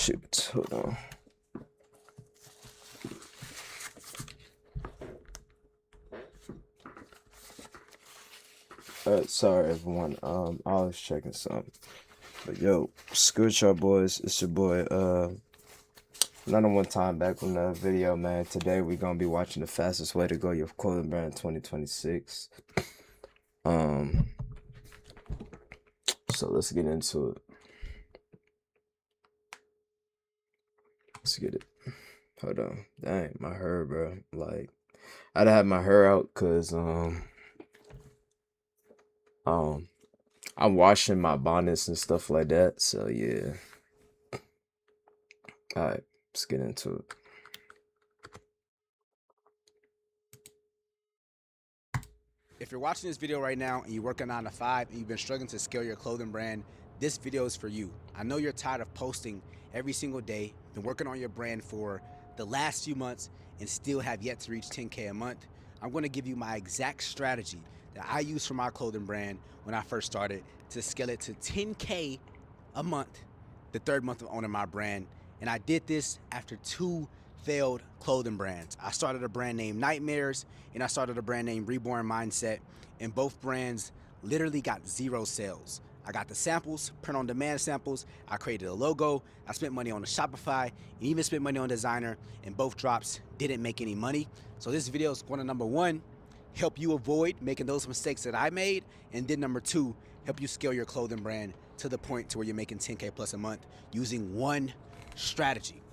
Shoot, hold on. Sorry everyone. I was checking something. But yo, good y'all boys. It's your boy, another one time back with another video, man. Today we gonna be watching the fastest way to grow your clothing brand 2026. Um, so let's get into it. Let's get it. Hold on. Dang, my hair, bro. Like, I'd have my hair out because um I'm washing my bonnets and stuff like that. So yeah. Alright, let's get into it. If you're watching this video right now and you work a 9 to 5 and you've been struggling to scale your clothing brand, this video is for you. I know you're tired of posting every single day, been working on your brand for the last few months and still have yet to reach 10K a month. I'm going to give you my exact strategy that I used for my clothing brand when I first started to scale it to 10K a month, the third month of owning my brand. And I did this after 2 failed clothing brands. I started a brand named Nightmares and I started a brand named Reborn Mindset, and both brands literally got 0 sales. I got the samples, print on demand samples, I created a logo, I spent money on the Shopify, and even spent money on designer, and both drops didn't make any money. So this video is going to, number 1, help you avoid making those mistakes that I made, and then number 2, help you scale your clothing brand to the point to where you're making 10K plus a month using one strategy.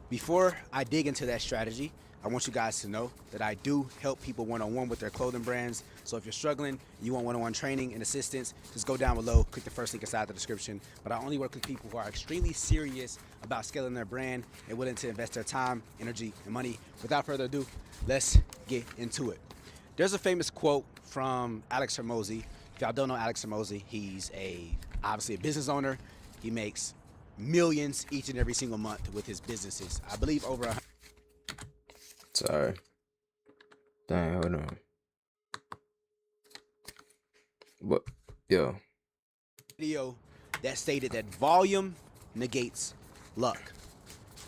Before I dig into that strategy, I want you guys to know that I do help people one-on-one with their clothing brands. So if you're struggling, you want one-on-one training and assistance, just go down below, click the first link inside the description. But I only work with people who are extremely serious about scaling their brand and willing to invest their time, energy, and money. Without further ado, let's get into it. There's a famous quote from Alex Hormozi. If y'all don't know Alex Hormozi, he's obviously a business owner. He makes millions each and every single month with his businesses. I believe over 100. Sorry. Dang, hold on. What? Yo. Video that stated that volume negates luck.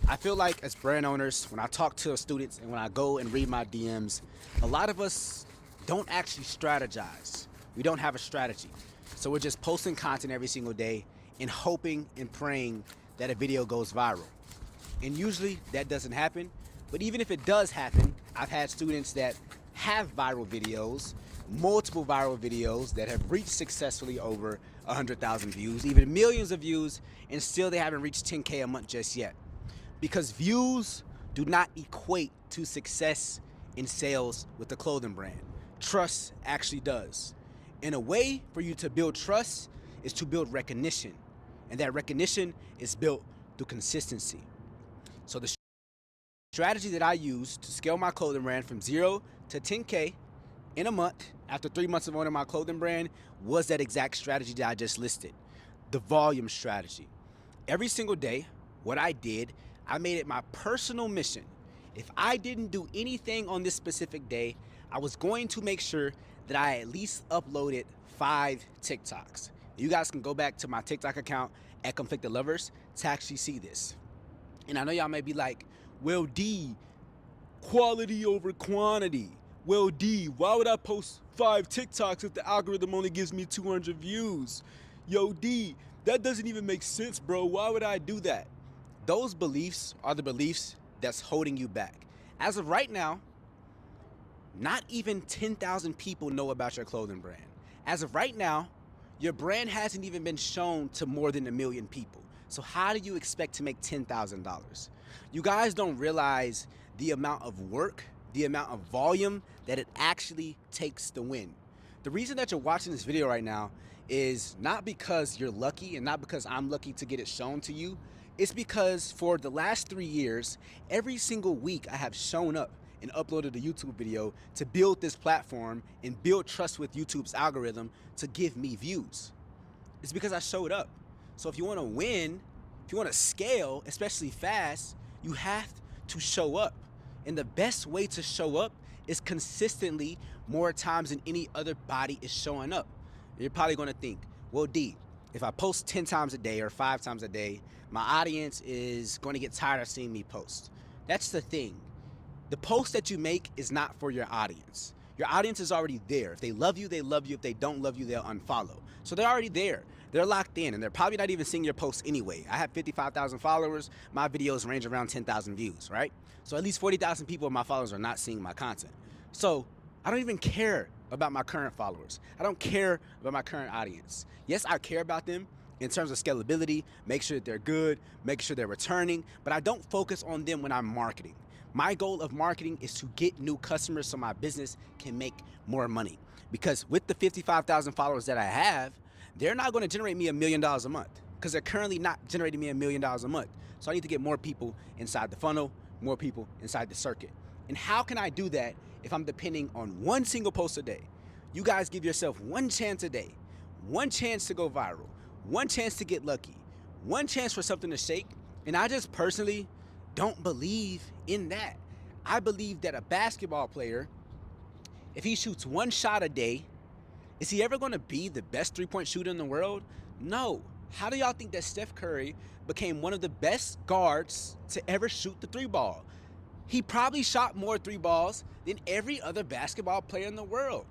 I feel like as brand owners, when I talk to students and when I go and read my DMs, a lot of us don't actually strategize. We don't have a strategy. So we're just posting content every single day and hoping and praying that a video goes viral. And usually that doesn't happen. But even if it does happen, I've had students that have viral videos, multiple viral videos that have reached successfully over 100,000 views, even millions of views, and still they haven't reached 10K a month just yet. Because views do not equate to success in sales with the clothing brand. Trust actually does. And a way for you to build trust is to build recognition. And that recognition is built through consistency. So the strategy that I use to scale my clothing brand from 0 to 10K in a month after 3 months of owning my clothing brand was that exact strategy that I just listed, the volume strategy. Every single day, what I did, I made it my personal mission. If I didn't do anything on this specific day, I was going to make sure that I at least uploaded 5 TikToks. You guys can go back to my TikTok account at Conflicted Lovers to actually see this. And I know y'all may be like, well, D, quality over quantity. Well, D, why would I post 5 TikToks if the algorithm only gives me 200 views? Yo, D, that doesn't even make sense, bro. Why would I do that? Those beliefs are the beliefs that's holding you back. As of right now, not even 10,000 people know about your clothing brand. As of right now, your brand hasn't even been shown to more than 1 million people. So how do you expect to make $10,000? You guys don't realize the amount of work, the amount of volume that it actually takes to win. The reason that you're watching this video right now is not because you're lucky and not because I'm lucky to get it shown to you. It's because for the last 3 years, every single week I have shown up and uploaded a YouTube video to build this platform and build trust with YouTube's algorithm to give me views. It's because I showed up. So if you want to win, if you want to scale, especially fast, you have to show up. And the best way to show up is consistently, more times than any other body is showing up. You're probably going to think, well, D, if I post 10 times a day or 5 times a day, my audience is going to get tired of seeing me post. That's the thing. The post that you make is not for your audience. Your audience is already there. If they love you, they love you. If they don't love you, they'll unfollow. So they're already there. They're locked in, and they're probably not even seeing your posts anyway. I have 55,000 followers. My videos range around 10,000 views, right? So at least 40,000 people of my followers are not seeing my content. So I don't even care about my current followers. I don't care about my current audience. Yes, I care about them in terms of scalability, make sure that they're good, make sure they're returning, but I don't focus on them when I'm marketing. My goal of marketing is to get new customers so my business can make more money. Because with the 55,000 followers that I have, they're not going to generate me $1 million a month because they're currently not generating me $1 million a month. So I need to get more people inside the funnel, more people inside the circuit. And how can I do that if I'm depending on one single post a day? You guys give yourself one chance a day, one chance to go viral, one chance to get lucky, one chance for something to shake. And I just personally don't believe in that. I believe that a basketball player, if he shoots one shot a day, is he ever going to be the best three-point shooter in the world? No. How do y'all think that Steph Curry became one of the best guards to ever shoot the three ball? He probably shot more three balls than every other basketball player in the world.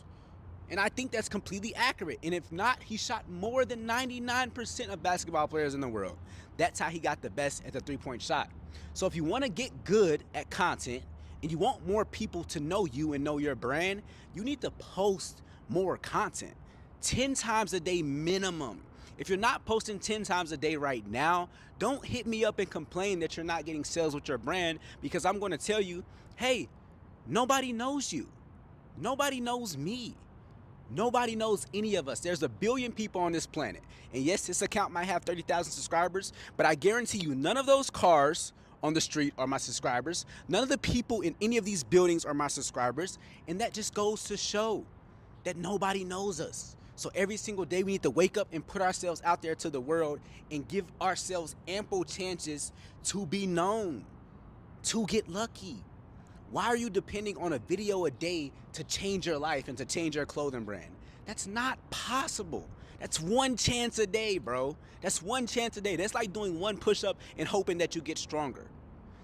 And I think that's completely accurate. And if not, he shot more than 99% of basketball players in the world. That's how he got the best at the three-point shot. So if you want to get good at content and you want more people to know you and know your brand, you need to post more content. 10 times a day minimum. If you're not posting 10 times a day right now, don't hit me up and complain that you're not getting sales with your brand, because I'm going to tell you, hey, nobody knows you. Nobody knows me. Nobody knows any of us. There's 1 billion people on this planet. And yes, this account might have 30,000 subscribers, but I guarantee you none of those cars on the street are my subscribers. None of the people in any of these buildings are my subscribers. And that just goes to show that nobody knows us. So every single day we need to wake up and put ourselves out there to the world and give ourselves ample chances to be known, to get lucky. Why are you depending on a video a day to change your life and to change your clothing brand? That's not possible. That's one chance a day, bro. That's one chance a day. That's like doing one push-up and hoping that you get stronger.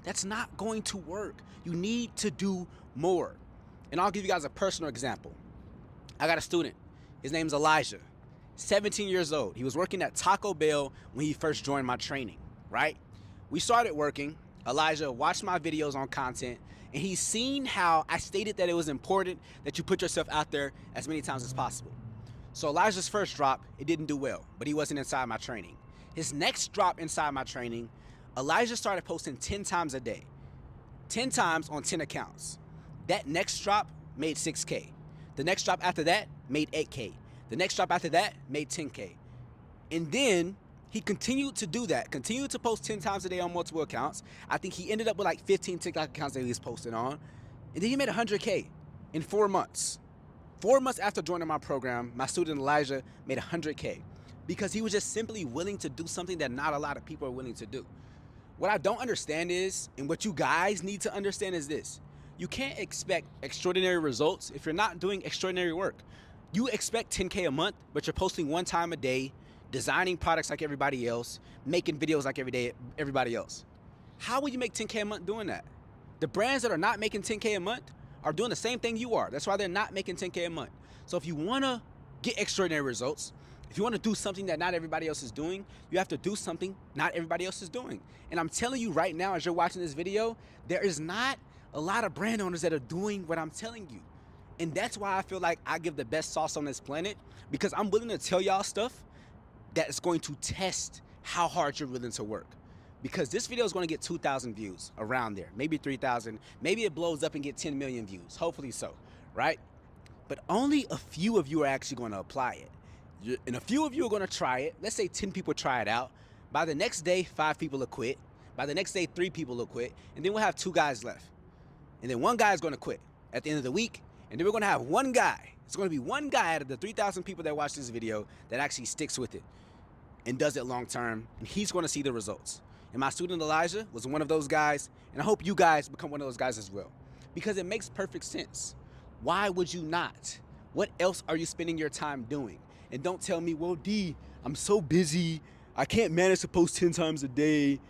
That's not going to work. You need to do more. And I'll give you guys a personal example. I got a student. His name's Elijah, 17 years old. He was working at Taco Bell when he first joined my training, right? We started working. Elijah watched my videos on content, and he's seen how I stated that it was important that you put yourself out there as many times as possible. So Elijah's first drop, it didn't do well, but he wasn't inside my training. His next drop inside my training, Elijah started posting 10 times a day, 10 times on 10 accounts. That next drop made 6K. The next drop after that made 8K. The next drop after that made 10K. And then he continued to do that, continued to post 10 times a day on multiple accounts. I think he ended up with like 15 TikTok accounts that he was posting on. And then he made 100K in 4 months. 4 months after joining my program, my student Elijah made 100K because he was just simply willing to do something that not a lot of people are willing to do. What I don't understand is, and what you guys need to understand is this: you can't expect extraordinary results if you're not doing extraordinary work. You expect 10K a month, but you're posting 1 time a day, designing products like everybody else, making videos like everybody else. How will you make 10K a month doing that? The brands that are not making 10K a month are doing the same thing you are. That's why they're not making 10K a month. So if you want to get extraordinary results, if you want to do something that not everybody else is doing, you have to do something not everybody else is doing. And I'm telling you right now, as you're watching this video, there is not a lot of brand owners that are doing what I'm telling you. And that's why I feel like I give the best sauce on this planet, because I'm willing to tell y'all stuff that is going to test how hard you're willing to work. Because this video is going to get 2,000 views, around there, maybe 3,000, maybe it blows up and get 10 million views, hopefully so, right? But only a few of you are actually going to apply it. And a few of you are going to try it. Let's say 10 people try it out. By the next day, 5 people will quit. By the next day, 3 people will quit. And then we'll have 2 guys left. And then 1 guy is going to quit at the end of the week. And then we're going to have 1 guy. It's going to be 1 guy out of the 3,000 people that watch this video that actually sticks with it and does it long term. And he's going to see the results. And my student Elijah was one of those guys. And I hope you guys become one of those guys as well, because it makes perfect sense. Why would you not? What else are you spending your time doing? And don't tell me, well, D, I'm so busy. I can't manage to post 10 times a day.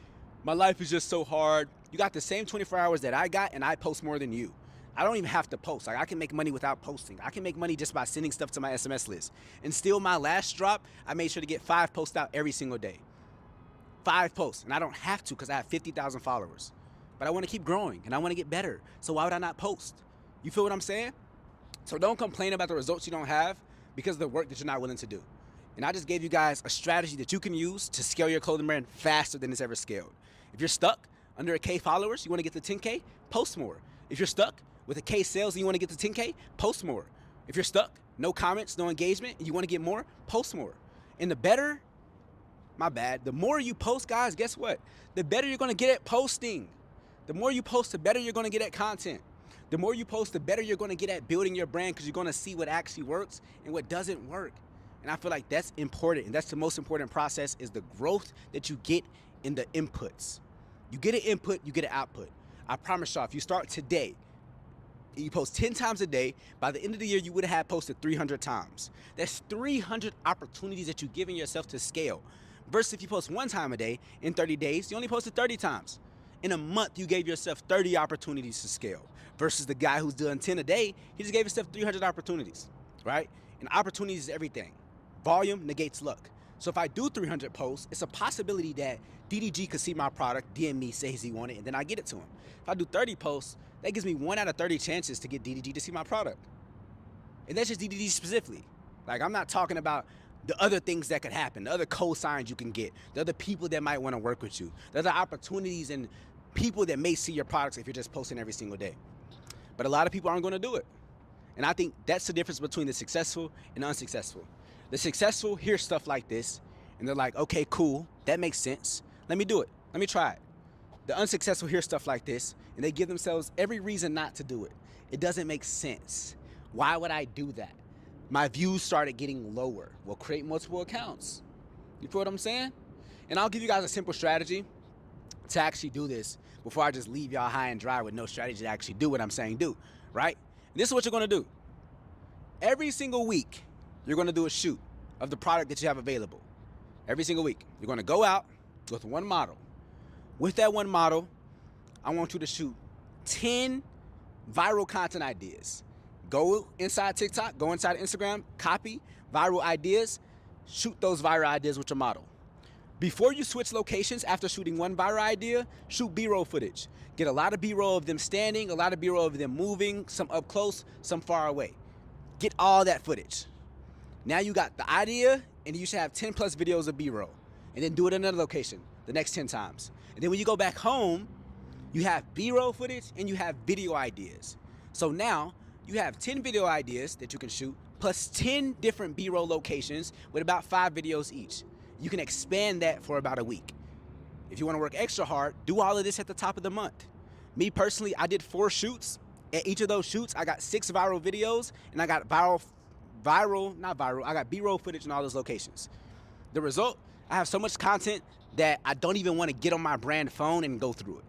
My life is just so hard. You got the same 24 hours that I got, and I post more than you. I don't even have to post. Like, I can make money without posting. I can make money just by sending stuff to my SMS list. And still, my last drop, I made sure to get 5 posts out every single day. 5 posts. And I don't have to because I have 50,000 followers. But I want to keep growing, and I want to get better. So why would I not post? You feel what I'm saying? So don't complain about the results you don't have because of the work that you're not willing to do. And I just gave you guys a strategy that you can use to scale your clothing brand faster than it's ever scaled. If you're stuck under a K followers, you want to get to 10K, post more. If you're stuck with a K sales and you want to get to 10K, post more. If you're stuck, no comments, no engagement, and you want to get more, post more. And the more you post, guys, guess what? The better you're going to get at posting. The more you post, the better you're going to get at content. The more you post, the better you're going to get at building your brand because you're going to see what actually works and what doesn't work. And I feel like that's important. And that's the most important process is the growth that you get in the inputs. You get an input, you get an output. I promise y'all, if you start today, you post 10 times a day, by the end of the year, you would have posted 300 times. That's 300 opportunities that you're giving yourself to scale. Versus if you post 1 time a day, in 30 days, you only posted 30 times. In a month, you gave yourself 30 opportunities to scale. Versus the guy who's doing 10 a day, he just gave himself 300 opportunities, right? And opportunities is everything. Volume negates luck. So if I do 300 posts, it's a possibility that DDG could see my product, DM me, says he want it, and then I get it to him. If I do 30 posts, that gives me 1 out of 30 chances to get DDG to see my product. And that's just DDG specifically. Like, I'm not talking about the other things that could happen, the other cosigns you can get, the other people that might want to work with you, the other opportunities and people that may see your products if you're just posting every single day. But a lot of people aren't going to do it. And I think that's the difference between the successful and unsuccessful. The successful hear stuff like this, and they're like, okay, cool, that makes sense. Let me do it. Let me try it. The unsuccessful hear stuff like this, and they give themselves every reason not to do it. It doesn't make sense. Why would I do that? My views started getting lower. Well, create multiple accounts. You feel what I'm saying? And I'll give you guys a simple strategy to actually do this before I just leave y'all high and dry with no strategy to actually do what I'm saying do, right? And this is what you're gonna do. Every single week, you're gonna do a shoot of the product that you have available. Every single week. You're gonna go out with one model. With that one model, I want you to shoot 10 viral content ideas. Go inside TikTok, go inside Instagram, copy viral ideas, shoot those viral ideas with your model. Before you switch locations after shooting one viral idea, shoot B-roll footage. Get a lot of B-roll of them standing, a lot of B-roll of them moving, some up close, some far away. Get all that footage. Now you got the idea, and you should have 10 plus videos of B-roll. And then do it in another location the next 10 times. And then when you go back home, you have B-roll footage and you have video ideas. So now you have 10 video ideas that you can shoot, plus 10 different B-roll locations with about 5 videos each. You can expand that for about a week. If you want to work extra hard, do all of this at the top of the month. Me personally, I did 4 shoots. At each of those shoots, I got 6 viral videos, and I got I got B-roll footage in all those locations. The result, I have so much content that I don't even want to get on my brand phone and go through it,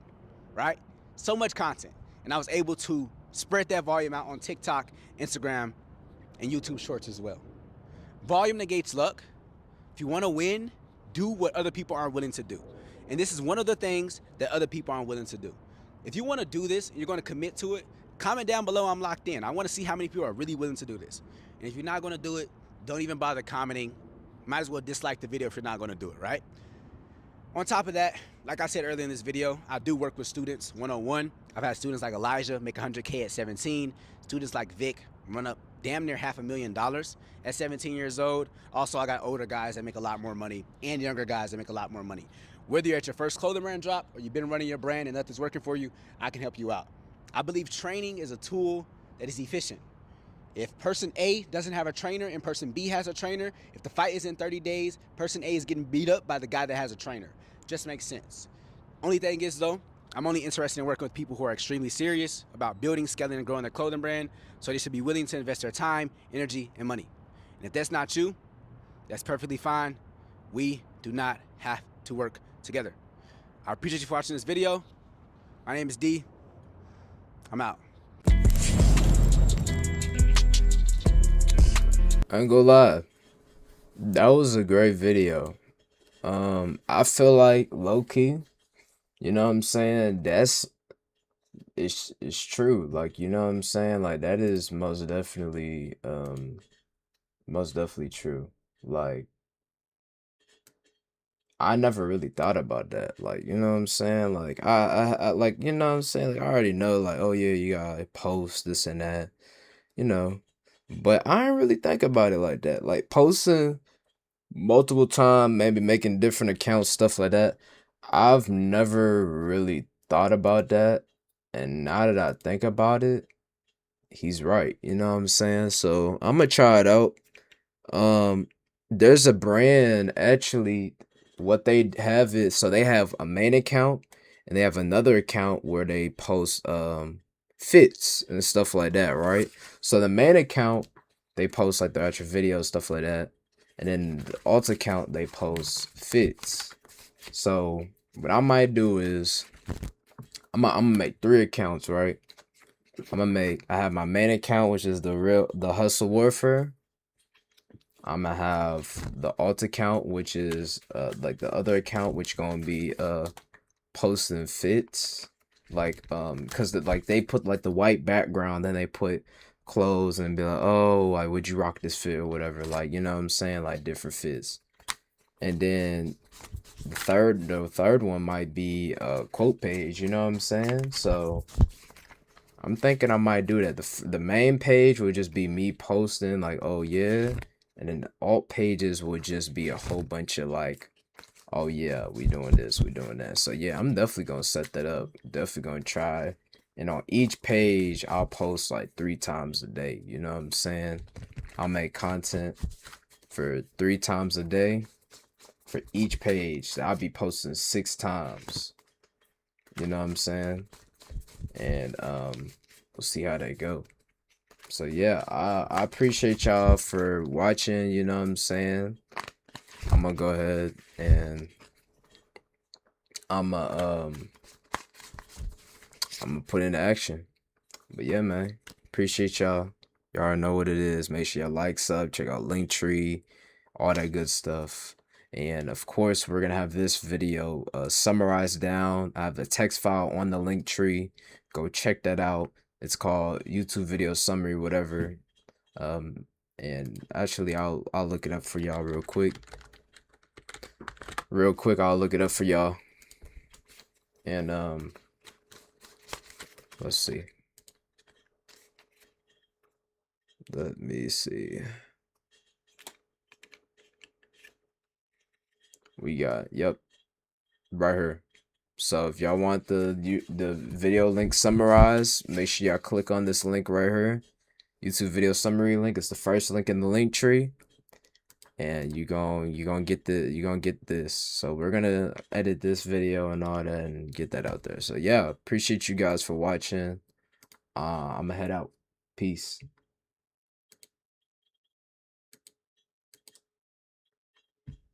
right? So much content. And I was able to spread that volume out on TikTok, Instagram, and YouTube Shorts as well. Volume negates luck. If you want to win, do what other people aren't willing to do. And this is one of the things that other people aren't willing to do. If you want to do this and you're going to commit to it, comment down below, I'm locked in. I want to see how many people are really willing to do this. And if you're not going to do it, don't even bother commenting. Might as well dislike the video if you're not going to do it, right? On top of that, like I said earlier in this video, I do work with students one-on-one. I've had students like Elijah make 100K at 17. Students like Vic run up damn near $500,000 at 17 years old. Also, I got older guys that make a lot more money and younger guys that make a lot more money. Whether you're at your first clothing brand drop or you've been running your brand and nothing's working for you, I can help you out. I believe training is a tool that is efficient. If person A doesn't have a trainer and person B has a trainer, if the fight is in 30 days, person A is getting beat up by the guy that has a trainer. Just makes sense. Only thing is though, I'm only interested in working with people who are extremely serious about building, scaling, and growing their clothing brand, so they should be willing to invest their time, energy, and money. And if that's not you, that's perfectly fine. We do not have to work together. I appreciate you for watching this video. My name is D. I'm out. I ain't gonna lie. That was a great video. I feel like low key, you know what I'm saying? It's true. Like, you know what I'm saying? Like that is most definitely true. Like I never really thought about that. Like, you know what I'm saying? Like I like, you know what I'm saying? Like I already know like, oh yeah, you gotta post this and that, you know. But I didn't really think about it like that. Like posting multiple time, maybe making different accounts, stuff like that. I've never really thought about that. And now that I think about it, he's right. You know what I'm saying? So I'm gonna try it out. Um, there's a brand actually. What they have is so they have a main account and they have another account where they post fits and stuff like that, right? So the main account they post like the actual videos, stuff like that, and then the alt account they post fits. So what I might do is I'm gonna make 3 accounts, right? I have my main account, which is the hustle warfare. I'm gonna have the alt account, which is like the other account, which gonna be posting fits, like cause like they put like the white background, then they put clothes and be like, oh, like would you rock this fit or whatever, like you know what I'm saying, like different fits. And then the third one might be a quote page, you know what I'm saying? So I'm thinking I might do that. The main page would just be me posting like, oh yeah, and then the alt pages would just be a whole bunch of like, oh yeah, we doing this, we doing that. So yeah, I'm definitely gonna set that up. Definitely gonna try. And on each page, I'll post like 3 times a day. You know what I'm saying? I'll make content for 3 times a day for each page. So I'll be posting 6 times. You know what I'm saying? And we'll see how they go. So yeah, I appreciate y'all for watching, you know what I'm saying? I'm gonna go ahead and I'm gonna I'm gonna put into action. But yeah, man, appreciate y'all. Y'all already know what it is. Make sure y'all like, sub, check out Linktree, all that good stuff. And of course, we're gonna have this video summarized down. I have the text file on the Linktree. Go check that out. It's called YouTube video summary, whatever. And actually, I'll look it up for y'all real quick. I'll look it up for y'all. And let's see. Let me see. We got, yep, right here. So if y'all want the video link summarized, make sure y'all click on this link right here. YouTube video summary link. It's the first link in the link tree. And you gonna get this. So we're gonna edit this video and all that and get that out there. So yeah, appreciate you guys for watching. I'ma head out. Peace.